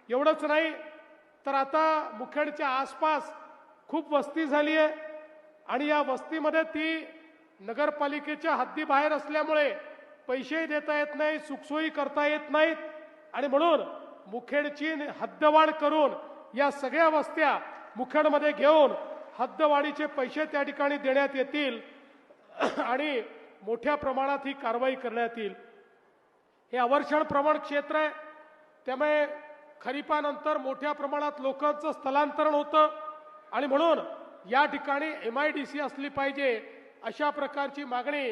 एवढंच नाही तर आता मुखेडच्या आसपास खूप वस्ती झाली आहे आणि या वस्तीमध्ये ती नगरपालिकेच्या हद्दीबाहेर असल्यामुळे पैसे देता येत नाही, सुखसोयी करता येत नाहीत आणि म्हणून मुखेडची हद्दवाढ करून या सगळ्या वस्त्या मुखेडमध्ये घेऊन हद्दवाढीचे पैसे त्या ठिकाणी देण्यात येतील आणि मोठ्या प्रमाणात ही कारवाई करण्यात येईल। हे अवर्षण प्रवण क्षेत्र आहे, त्यामुळे खरीपानंतर मोठ्या प्रमाणात लोकांचं स्थलांतरण होतं आणि म्हणून या ठिकाणी MIDC असली पाहिजे अशा प्रकारची मागणी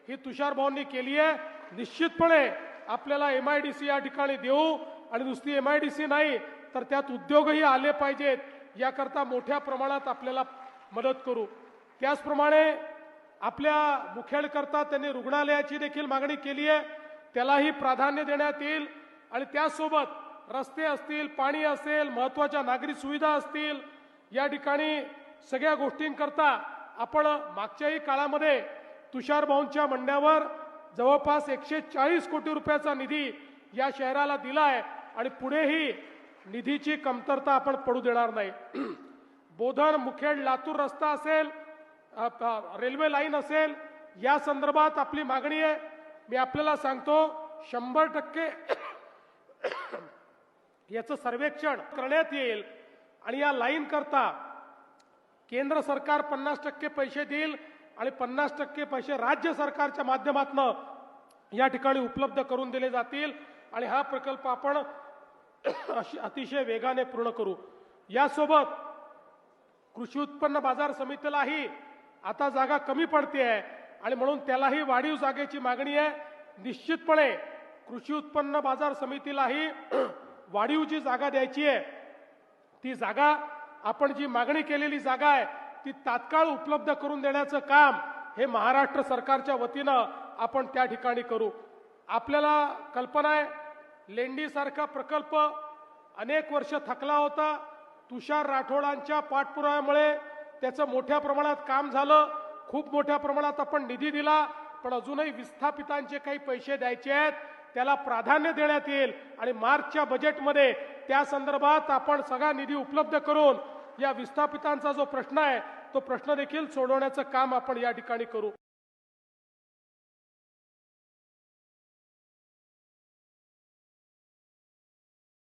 ही तुषार भाऊंनी केली आहे। निश्चितपणे आपल्याला MIDC या ठिकाणी देऊ आणि नुसती MIDC नाही तर त्यात उद्योगही आले पाहिजेत, याकरता मोठ्या प्रमाणात आपल्याला मदत करू। त्याचप्रमाणे आपल्या मुखेडकरता त्यांनी रुग्णालयाची देखील मागणी केली आहे, त्यालाही प्राधान्य देण्यात येईल आणि त्यासोबत रस्ते असतील, पाणी असेल, महत्त्वाच्या नागरी सुविधा असतील, या ठिकाणी सगळ्या गोष्टींकरता आपण मागच्याही काळामध्ये तुषार भाऊंच्या म्हणण्यावर जवळपास 140 कोटी रुपयाचा निधी या शहराला दिला आहे आणि पुढेही निधीची कमतरता आपण पडू देणार नाही। बोधन मुखेड लातूर रस्ता असेल, रेल्वे लाईन असेल, या संदर्भात आपली मागणी आहे। मी आपल्याला सांगतो 100% याचं सर्वेक्षण करण्यात येईल आणि या लाईन करता केंद्र सरकार 50% पैसे देईल आणि 50% पैसे राज्य सरकारच्या माध्यमातून या ठिकाणी उपलब्ध करून दिले जातील आणि हा प्रकल्प आपण अतिशय वेगाने पूर्ण करू। यासोबत कृषी उत्पन्न बाजार समितीलाही आता जागा कमी पडते आहे आणि म्हणून त्यालाही वाढीव जागेची मागणी आहे। निश्चितपणे कृषी उत्पन्न बाजार समितीलाही वाढीव जी जागा द्यायची आहे ती जागा आपण जी मागणी केलेली जागा आहे ती तात्काळ उपलब्ध करून देण्याचं काम हे महाराष्ट्र सरकारच्या वतीनं आपण त्या ठिकाणी करू। आपल्याला कल्पना आहे लेंडी सारखा प्रकल्प अनेक वर्ष थकला होता, तुषार राठोडांच्या पाठपुराव्यामुळे त्याचं मोठ्या प्रमाणात काम झालं, खूप मोठ्या प्रमाणात आपण निधी दिला, पण अजूनही विस्थापितांचे काही पैसे द्यायचे आहेत, त्याला प्राधान्य देण्यात येईल आणि मार्चच्या बजेटमध्ये त्या संदर्भात आपण सगळा निधी उपलब्ध करून या विस्थापितांचा जो प्रश्न आहे तो प्रश्न देखील सोडवण्याचं काम आपण या ठिकाणी करू।